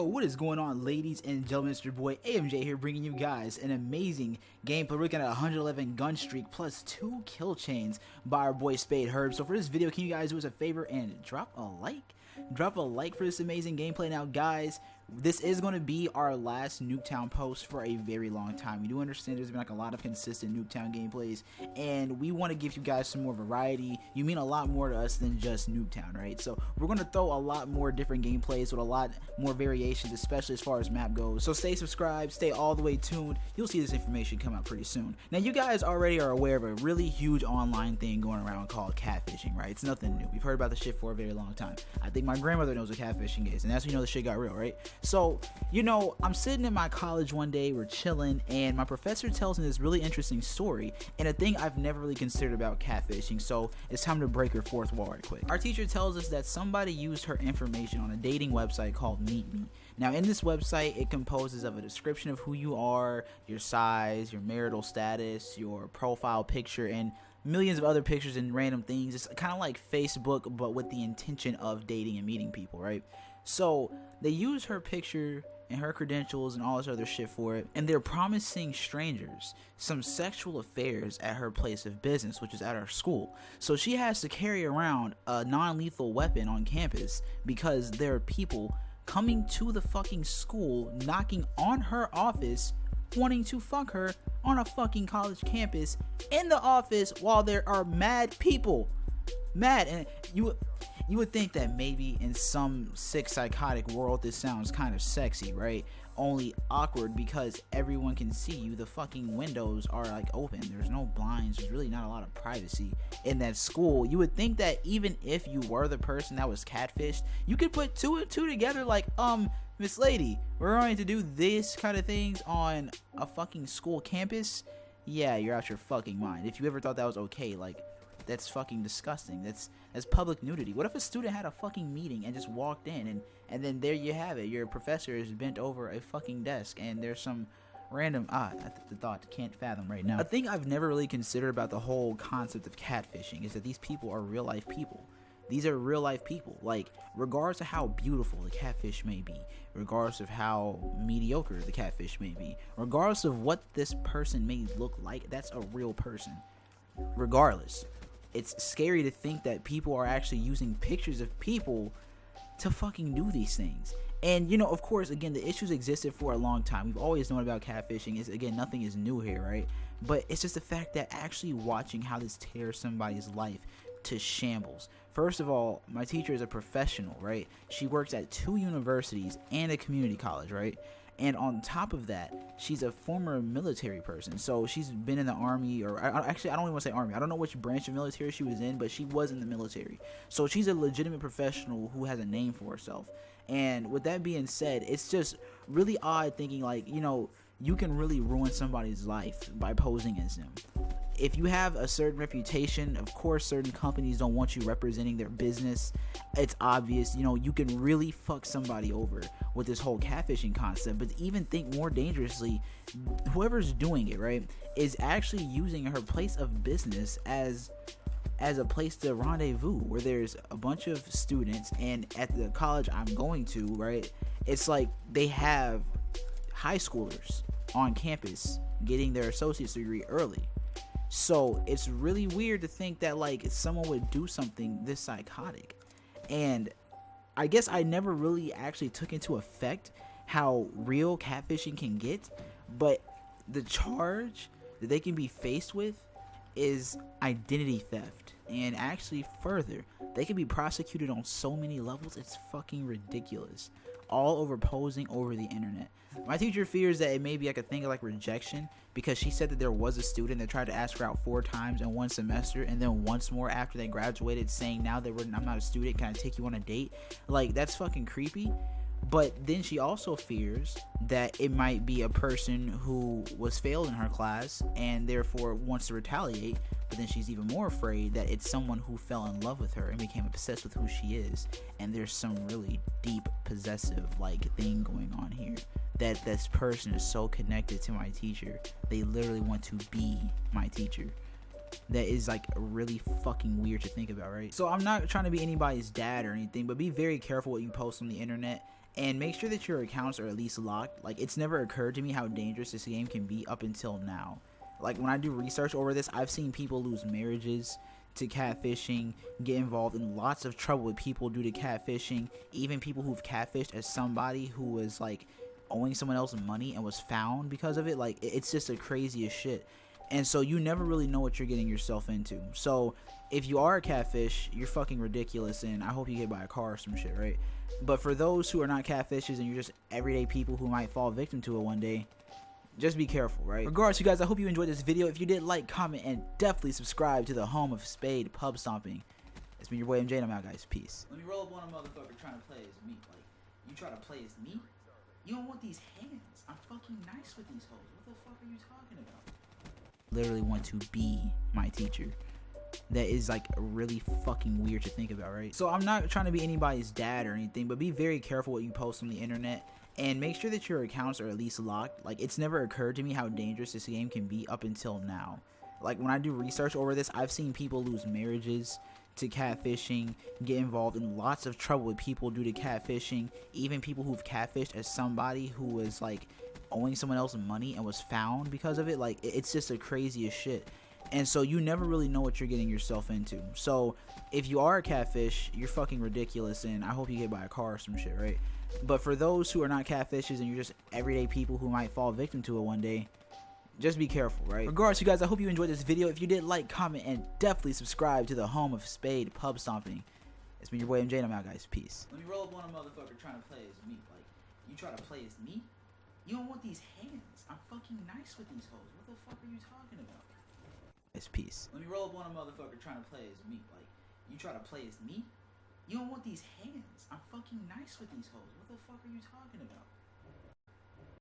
Yo, what is going on, ladies and gentlemen? It's your boy AMJ here, bringing you guys an amazing gameplay. We're looking at 111 Gunstreak plus 2 kill chains by our boy Spade Herb. So for this video, can you guys do us a favor and drop a like? Drop a like for this amazing gameplay. Now, guys, this is going to be our last Nuketown post for a very long time. We do understand there's been like a lot of consistent Nuketown gameplays, and we want to give you guys some more variety. You mean a lot more to us than just Nuketown, right? So we're going to throw a lot more different gameplays with a lot more variations, especially as far as map goes. So stay subscribed, stay all the way tuned. You'll see this information come out pretty soon. Now, you guys already are aware of a really huge online thing going around called catfishing, right? It's nothing new. We've heard about this shit for a very long time. I think my grandmother knows what catfishing is, and that's when you know the shit got real, right? So, you know, I'm sitting in my college one day, we're chilling, and my professor tells me this really interesting story, and a thing I've never really considered about catfishing, so it's time to break her fourth wall right quick. Our teacher tells us that somebody used her information on a dating website called Meet Me. Now, in this website, it composes of a description of who you are, your size, your marital status, your profile picture, and millions of other pictures and random things. It's kind of like Facebook, but with the intention of dating and meeting people, right? So they use her picture and her credentials and all this other shit for it, and they're promising strangers some sexual affairs at her place of business, which is at her school. So she has to carry around a non-lethal weapon on campus because there are people coming to the fucking school, knocking on her office, wanting to fuck her on a fucking college campus in the office while there are mad people. Mad. And you would think that maybe in some sick psychotic world this sounds kind of sexy, right? Only awkward because everyone can see you. The fucking windows are like open, there's no blinds, there's really not a lot of privacy in that school. You would think that even if you were the person that was catfished, you could put two and two together, like, Miss Lady, we're going to do this kind of things on a fucking school campus. Yeah, you're out your fucking mind. If you ever thought that was okay, like, that's fucking disgusting. That's public nudity. What if a student had a fucking meeting and just walked in, and then there you have it, your professor is bent over a fucking desk and there's some random the thought can't fathom right now. A thing I've never really considered about the whole concept of catfishing is that these people are real life people. These are real life people. Like, regardless of how beautiful the catfish may be, regardless of how mediocre the catfish may be, regardless of what this person may look like, that's a real person. Regardless, it's scary to think that people are actually using pictures of people to fucking do these things. And, you know, of course, again, the issues existed for a long time. We've always known about catfishing. Again, nothing is new here, right? But it's just the fact that actually watching how this tears somebody's life to shambles. First of all, my teacher is a professional, right? She works at 2 universities and a community college, right? And on top of that, she's a former military person. So she's been in the army, or actually, I don't even want to say army. I don't know which branch of military she was in, but she was in the military. So she's a legitimate professional who has a name for herself. And with that being said, it's just really odd thinking, like, you know, you can really ruin somebody's life by posing as them. If you have a certain reputation, of course, certain companies don't want you representing their business. It's obvious, you know, you can really fuck somebody over with this whole catfishing concept. But even think more dangerously, whoever's doing it, right, is actually using her place of business as a place to rendezvous, where there's a bunch of students. And at the college I'm going to, right, it's like they have high schoolers on campus getting their associate's degree early. So it's really weird to think that, like, someone would do something this psychotic. And I guess I never really actually took into effect how real catfishing can get, but the charge that they can be faced with is identity theft. And actually further, they can be prosecuted on so many levels, it's fucking ridiculous. All over posing over the internet. My teacher fears that it may be like a thing of like rejection, because she said that there was a student that tried to ask her out 4 times in one semester, and then once more after they graduated, saying, now that I'm not a student, can I take you on a date? Like, that's fucking creepy. But then she also fears that it might be a person who was failed in her class and therefore wants to retaliate. But then she's even more afraid that it's someone who fell in love with her and became obsessed with who she is, and there's some really deep possessive like thing going on here, that this person is so connected to my teacher, they literally want to be my teacher. That is like really fucking weird to think about, right? So I'm not trying to be anybody's dad or anything, but be very careful what you post on the internet. and make sure that your accounts are at least locked. Like, it's never occurred to me how dangerous this game can be up until now. Like, when I do research over this, I've seen people lose marriages to catfishing, get involved in lots of trouble with people due to catfishing, even people who've catfished as somebody who was like owing someone else money and was found because of it. Like, it's just the craziest shit. And so you never really know what you're getting yourself into. So if you are a catfish, you're fucking ridiculous, and I hope you get by a car or some shit, right? But for those who are not catfishes and you're just everyday people who might fall victim to it one day, just be careful, right? Regardless, you guys, I hope you enjoyed this video. If you did, like, comment, and definitely subscribe to the home of Spade Pubstomping. It's been your boy MJ, and I'm out, guys. Peace. Let me roll up on a motherfucker trying to play as me. Like, you try to play as me? You don't want these hands. I'm fucking nice with these hoes. What the fuck are you talking about? Literally want to be my teacher. That is like really fucking weird to think about, right? So I'm not trying to be anybody's dad or anything, but be very careful what you post on the internet, and make sure that your accounts are at least locked. Like, it's never occurred to me how dangerous this game can be up until now. Like, when I do research over this, I've seen people lose marriages to catfishing, get involved in lots of trouble with people due to catfishing, even people who've catfished as somebody who was like owing someone else money and was found because of it. Like, it's just the craziest shit. And so you never really know what you're getting yourself into. So if you are a catfish, you're fucking ridiculous, and I hope you get by a car or some shit, right? But for those who are not catfishes and you're just everyday people who might fall victim to it one day, just be careful, right? Regardless, you guys, I hope you enjoyed this video. If you did, like, comment, and definitely subscribe to the home of Spade Pubstomping. It's been your boy MJ, and I'm out, guys. Peace. Let me roll up on a motherfucker trying to play as me. Like, you try to play as me? You don't want these hands. I'm fucking nice with these hoes. What the fuck are you talking about? It's peace. Let me roll up on a motherfucker trying to play as me. Like, you try to play as me? You don't want these hands. I'm fucking nice with these hoes. What the fuck are you talking about?